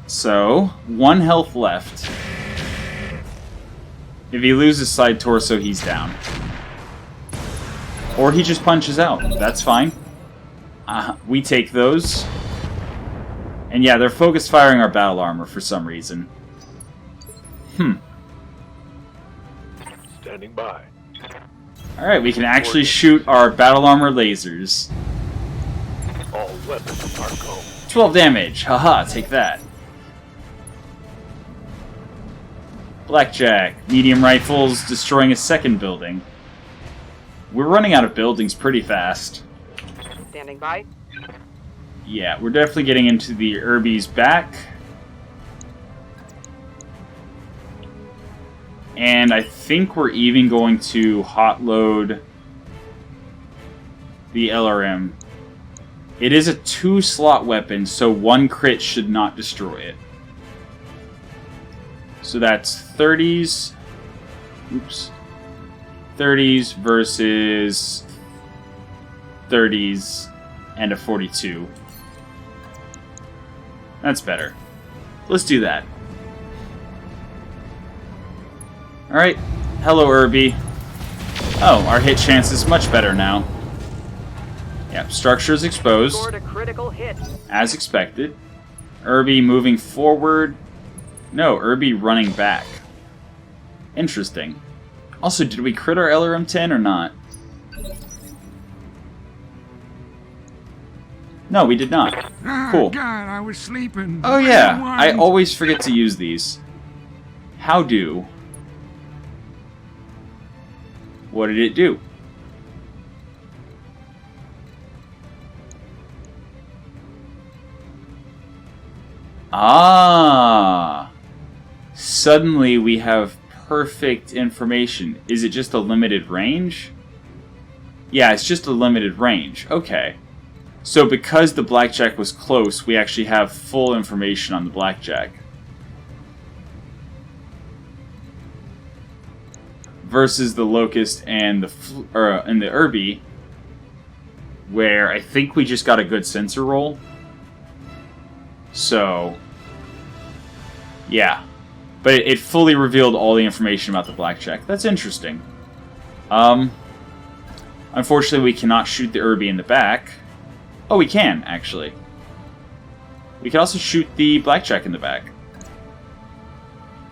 So, 1 health left. If he loses side torso, he's down. Or he just punches out. That's fine. We take those. And yeah, they're focus firing our battle armor for some reason. Standing by. Alright, we can actually shoot our battle armor lasers. All weapons are go. 12 damage. Haha, take that. Blackjack. Medium rifles destroying a second building. We're running out of buildings pretty fast. Standing by. Yeah, we're definitely getting into the Irby's back. And I think we're even going to hot load the LRM. It is a 2-slot weapon, so 1 crit should not destroy it. So that's 30s. Oops. 30s versus 30s and a 42. That's better. Let's do that. Alright. Hello, Irby. Oh, our hit chance is much better now. Yep, structure is exposed. Scored a critical hit. As expected. Irby moving forward. No, Irby running back. Interesting. Also, did we crit our LRM-10 or not? No, we did not. Ah, Cool. God, I was sleeping. Oh What do you yeah, want? I always forget to use these. How do? What did it do? Ah! Suddenly we have perfect information. Is it just a limited range? Yeah, it's just a limited range. Okay. So because the blackjack was close, we actually have full information on the blackjack. Versus the Locust and the Irby, where I think we just got a good sensor roll. So, yeah. But it fully revealed all the information about the blackjack. That's interesting. Unfortunately, we cannot shoot the Irby in the back. Oh, we can, actually. We can also shoot the blackjack in the back.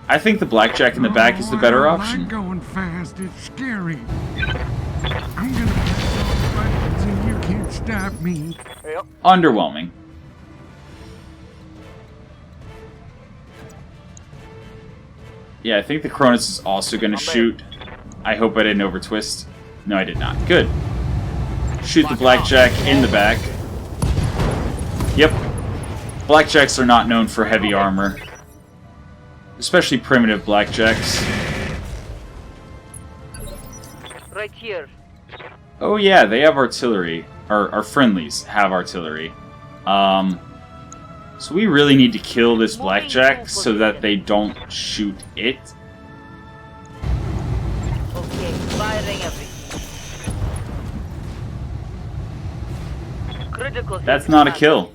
I think the blackjack in the back is the better I option. like going fast. It's scary. I'm gonna press all the buttons and you can't stop me. Yep. Underwhelming. Yeah, I think the Cronus is also going to shoot. I hope I didn't overtwist. No, I did not. Good. Shoot the blackjack in the back. Yep. Blackjacks are not known for heavy armor. Especially primitive blackjacks. Right here. Oh yeah, they have artillery. Our friendlies have artillery. So we really need to kill this blackjack so that they don't shoot it. Okay. Firing everything. Critical hit. That's not a kill.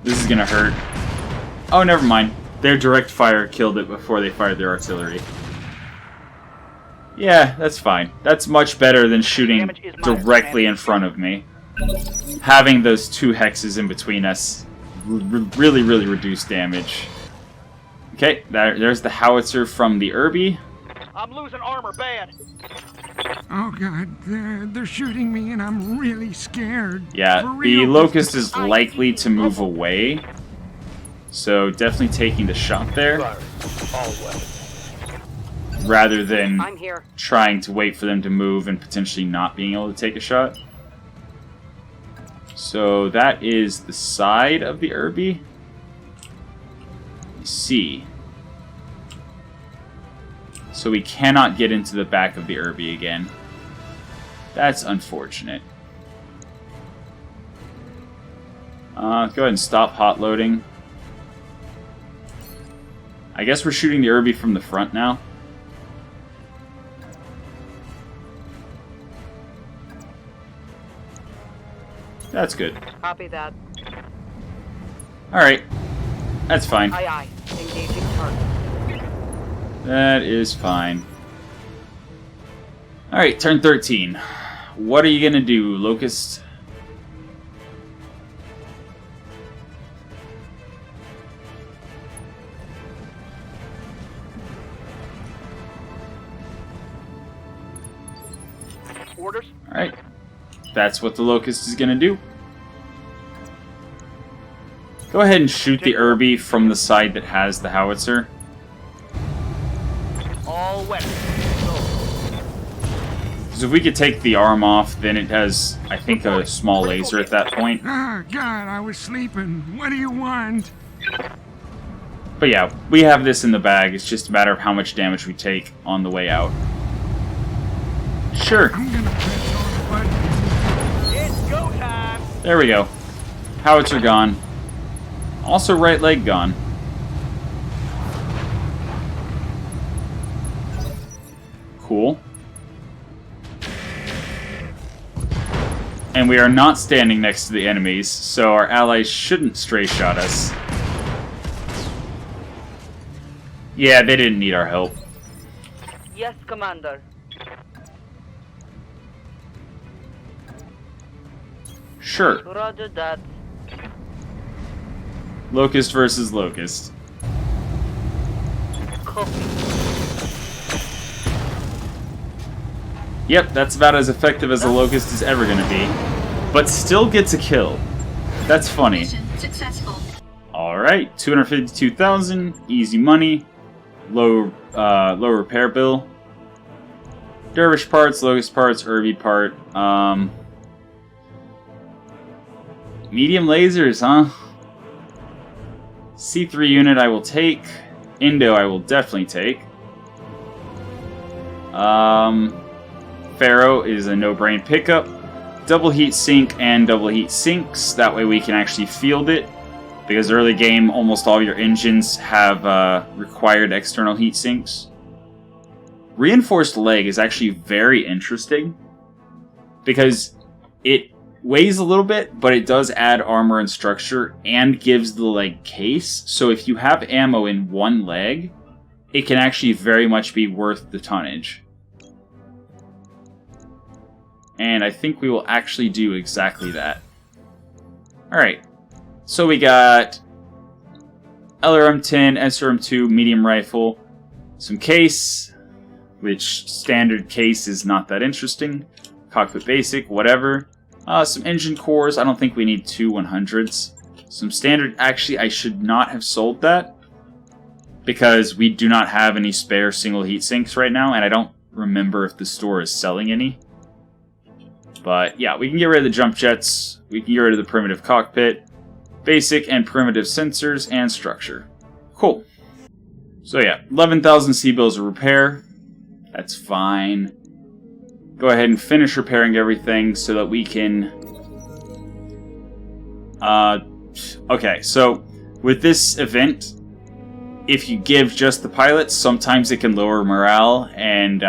This is gonna hurt. Oh, never mind. Their direct fire killed it before they fired their artillery. Yeah, that's fine. That's much better than shooting directly in front of me. Having those two hexes in between us really reduced damage. Okay, there's the howitzer from the Irby. I'm losing armor bad. Oh god, they're shooting me and I'm really scared. Yeah, For the real. Locust is likely to move away. So definitely taking the shot there. All weapons. Rather than I'm here. trying to wait for them to move and potentially not being able to take a shot. So that is the side of the Irby. C. So we cannot get into the back of the Irby again. That's unfortunate. Go ahead and stop hot loading. I guess we're shooting the Irby from the front now. That's good. Copy that. Alright. That's fine. Aye aye. Engaging target. That is fine. Alright, turn 13. What are you gonna do, Locust? Orders. Alright. That's what the Locust is gonna do. Go ahead and shoot the Irby from the side that has the howitzer. All weapons. Because if we could take the arm off, then it has, I think, a small laser at that point. Ah, god, I was sleeping. What do you want? But yeah, we have this in the bag. It's just a matter of how much damage we take on the way out. Sure. I'm gonna press all the buttons. It's go time. There we go. Howitzer gone. Also right leg gone. Cool. And we are not standing next to the enemies, so our allies shouldn't stray shot us. Yeah, they didn't need our help. Yes, Commander. Sure. Roger that. Locust versus Locust. Copy. Yep, that's about as effective as a Locust is ever going to be. But still gets a kill. That's funny. Mission successful. Alright, 252,000, easy money. Low repair bill. Dervish parts, Locust parts, Irby part. Medium lasers, huh? C3 unit I will take. Indo I will definitely take. Pharaoh is a no-brain pickup. Double heat sink and double heat sinks. That way we can actually field it. Because early game, almost all your engines have required external heat sinks. Reinforced leg is actually very interesting. Because it weighs a little bit, but it does add armor and structure and gives the leg case. So if you have ammo in one leg, it can actually very much be worth the tonnage. And I think we will actually do exactly that. Alright. So we got LRM-10, SRM-2, medium rifle, some case, which standard case is not that interesting. Cockpit basic, whatever. Some engine cores. I don't think we need two 100s. Some standard... Actually, I should not have sold that. Because we do not have any spare single heat sinks right now, and I don't remember if the store is selling any. But yeah, we can get rid of the jump jets. We can get rid of the primitive cockpit. Basic and primitive sensors and structure. Cool. So yeah, 11,000 C-bills of repair. That's fine. Go ahead and finish repairing everything so that we can... Okay, so with this event, if you give just the pilots, sometimes it can lower morale and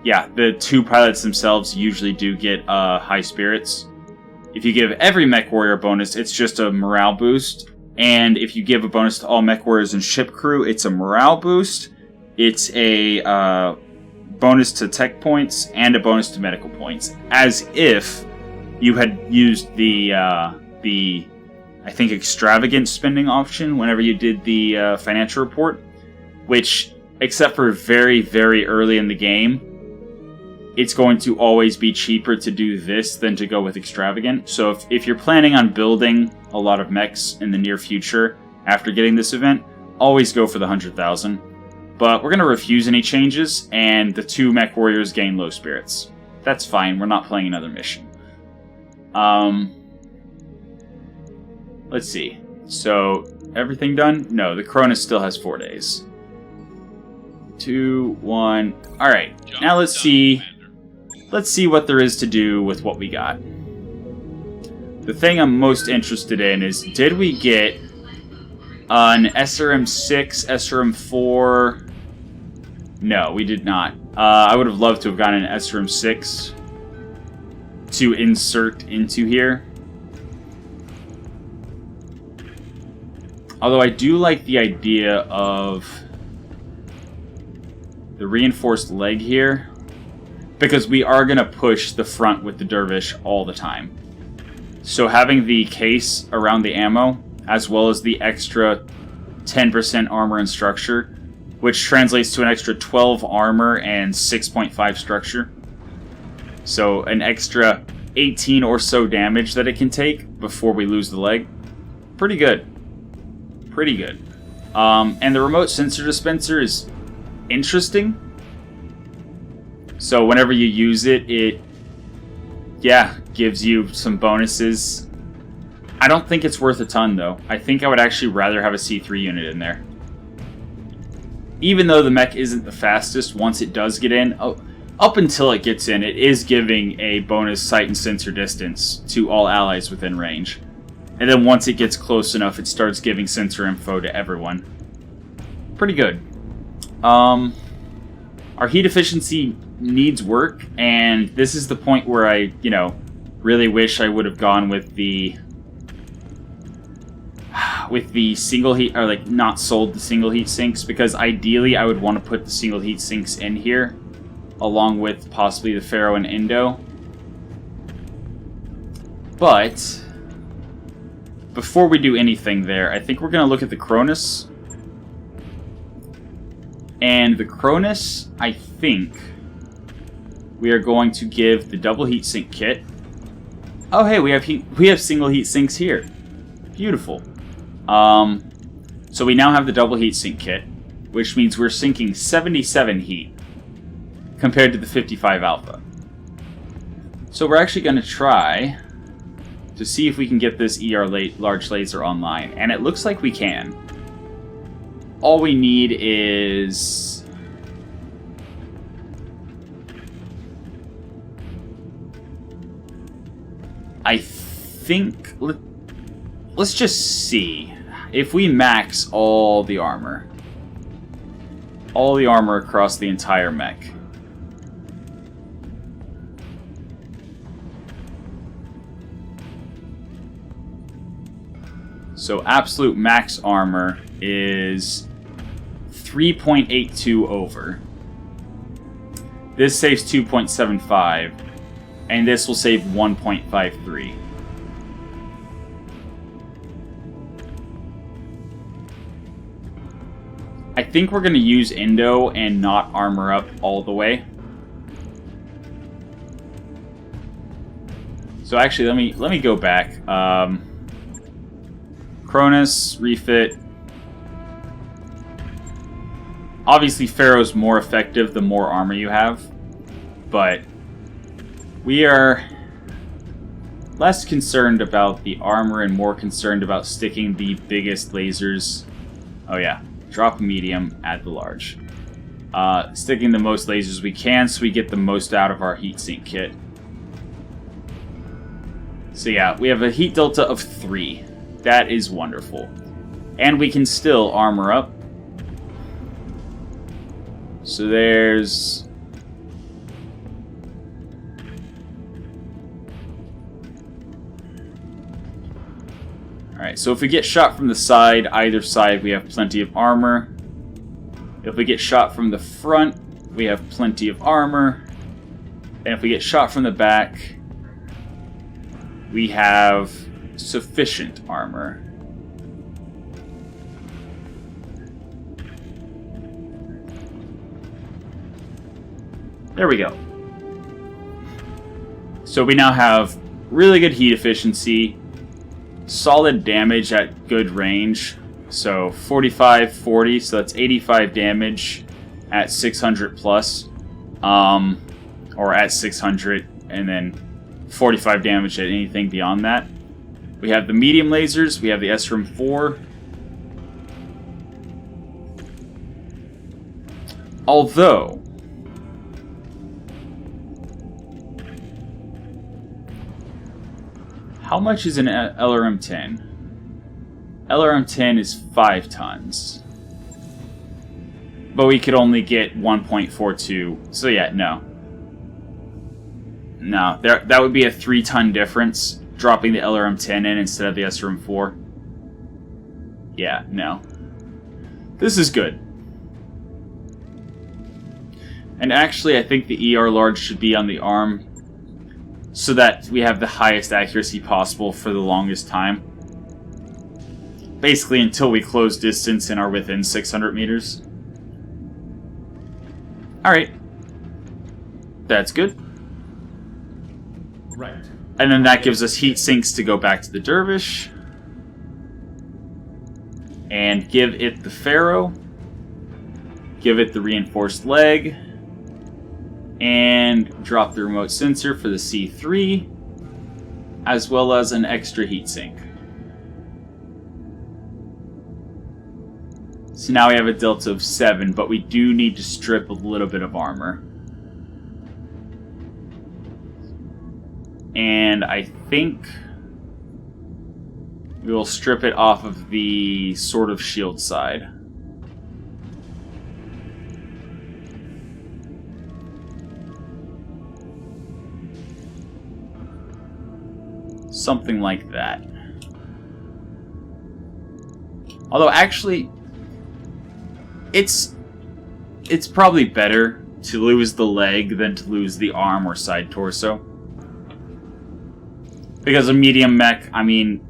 yeah, the 2 pilots themselves usually do get high spirits. If you give every mech warrior a bonus, it's just a morale boost. And if you give a bonus to all mech warriors and ship crew, it's a morale boost. It's a bonus to tech points and a bonus to medical points. As if you had used the I think, extravagant spending option whenever you did the financial report. Which, except for very, very early in the game, it's going to always be cheaper to do this than to go with extravagant. So if you're planning on building a lot of mechs in the near future after getting this event, always go for the 100,000. But we're going to refuse any changes, and the 2 mech warriors gain low spirits. That's fine, we're not playing another mission. Let's see. So, everything done? No, the Cronus still has 4 days. 2, 1... Alright, now let's see... Let's see what there is to do with what we got. The thing I'm most interested in is, did we get an SRM-6, SRM-4? No, we did not. I would have loved to have gotten an SRM-6 to insert into here. Although I do like the idea of the reinforced leg here, because we are going to push the front with the Dervish all the time. So having the case around the ammo, as well as the extra 10% armor and structure, which translates to an extra 12 armor and 6.5 structure. So an extra 18 or so damage that it can take before we lose the leg. Pretty good. Pretty good. And the remote sensor dispenser is interesting. So whenever you use it, it gives you some bonuses. I don't think it's worth a ton, though. I think I would actually rather have a C3 unit in there. Even though the mech isn't the fastest, once it does get in, up until it gets in, it is giving a bonus sight and sensor distance to all allies within range. And then once it gets close enough, it starts giving sensor info to everyone. Pretty good. Our heat efficiency needs work, and this is the point where I, really wish I would have gone with the single heat, or not sold the single heat sinks, because ideally I would want to put the single heat sinks in here, along with possibly the Pharaoh and Indo. But before we do anything there, I think we're going to look at the Cronus. And the Cronus, I think we are going to give the double heat sink kit. Oh, hey, we have single heat sinks here. Beautiful. So we now have the double heat sink kit, which means we're sinking 77 heat compared to the 55 alpha. So we're actually going to try to see if we can get this ER large laser online, and it looks like we can. All we need is... I think... Let's just see. If we max all the armor across the entire mech. So absolute max armor is 3.82 over. This saves 2.75, and this will save 1.53. I think we're going to use Indo and not armor up all the way. So actually, let me go back. Cronus, refit. Obviously, Pharaoh's more effective the more armor you have, but we are less concerned about the armor and more concerned about sticking the biggest lasers. Oh yeah, drop medium, add the large. Sticking the most lasers we can so we get the most out of our heatsink kit. So yeah, we have a heat delta of 3. That is wonderful. And we can still armor up. So there's Alright, so if we get shot from the side, either side, we have plenty of armor. If we get shot from the front, we have plenty of armor. And if we get shot from the back, we have sufficient armor. There we go. So we now have really good heat efficiency, solid damage at good range. So 45, 40, so that's 85 damage at 600 plus. Or at 600, and then 45 damage at anything beyond that. We have the medium lasers, we have the SRM 4. Although, how much is an LRM 10? LRM 10 is 5 tons. But we could only get 1.42, so yeah, no. No, that would be a 3-ton difference, dropping the LRM 10 in instead of the SRM 4. Yeah, no. This is good. And actually, I think the ER large should be on the arm, so that we have the highest accuracy possible for the longest time. Basically, until we close distance and are within 600 meters. Alright. That's good. Right. And then that gives us heat sinks to go back to the Dervish. And give it the Pharaoh. Give it the reinforced leg. And drop the remote sensor for the C3. As well as an extra heat sink. So now we have a delta of 7, but we do need to strip a little bit of armor. And I think we will strip it off of the Sword of Shield side. Something like that. Although actually, it's probably better to lose the leg than to lose the arm or side torso. Because a medium mech, I mean,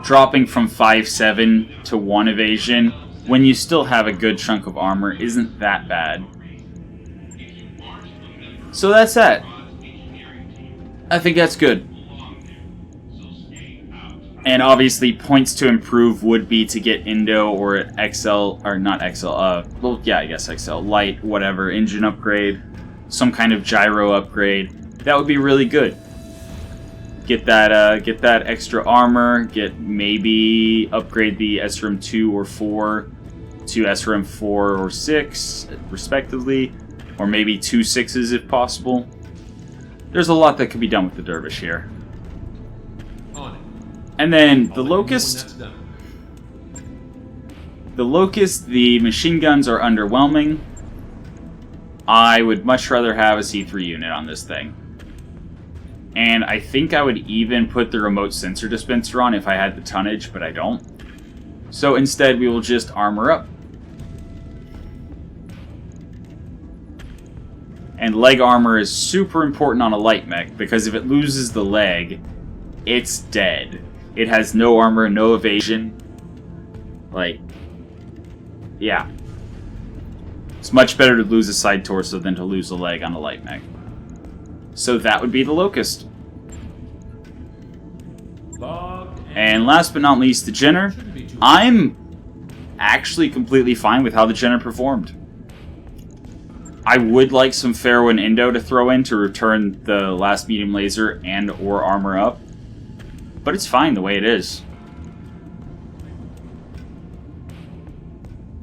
dropping from 5.7 to 1 evasion, when you still have a good chunk of armor, isn't that bad. So that's that. I think that's good. And obviously, points to improve would be to get Indo or XL, or not XL, well, yeah, I guess XL, light, whatever, engine upgrade, some kind of gyro upgrade. That would be really good. Get that extra armor, maybe upgrade the SRM 2 or 4 to SRM 4 or 6, respectively, or maybe 2 6s if possible. There's a lot that could be done with the Dervish here. On it. And then the I'll let you know when Locust. that's done. The Locust, the machine guns are underwhelming. I would much rather have a C3 unit on this thing. And I think I would even put the remote sensor dispenser on if I had the tonnage, but I don't. So instead, we will just armor up. And leg armor is super important on a light mech, because if it loses the leg, it's dead. It has no armor, no evasion. Like, yeah. It's much better to lose a side torso than to lose a leg on a light mech. So that would be the Locust. And last but not least, the Jenner. I'm actually completely fine with how the Jenner performed. I would like some Pharaoh and Indo to throw in to return the last medium laser and or armor up. But it's fine the way it is.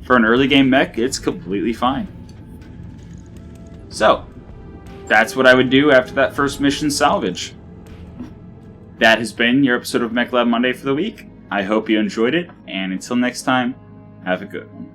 For an early game mech, it's completely fine. So, that's what I would do after that first mission salvage. That has been your episode of Mechlab Monday for the week. I hope you enjoyed it, and until next time, have a good one.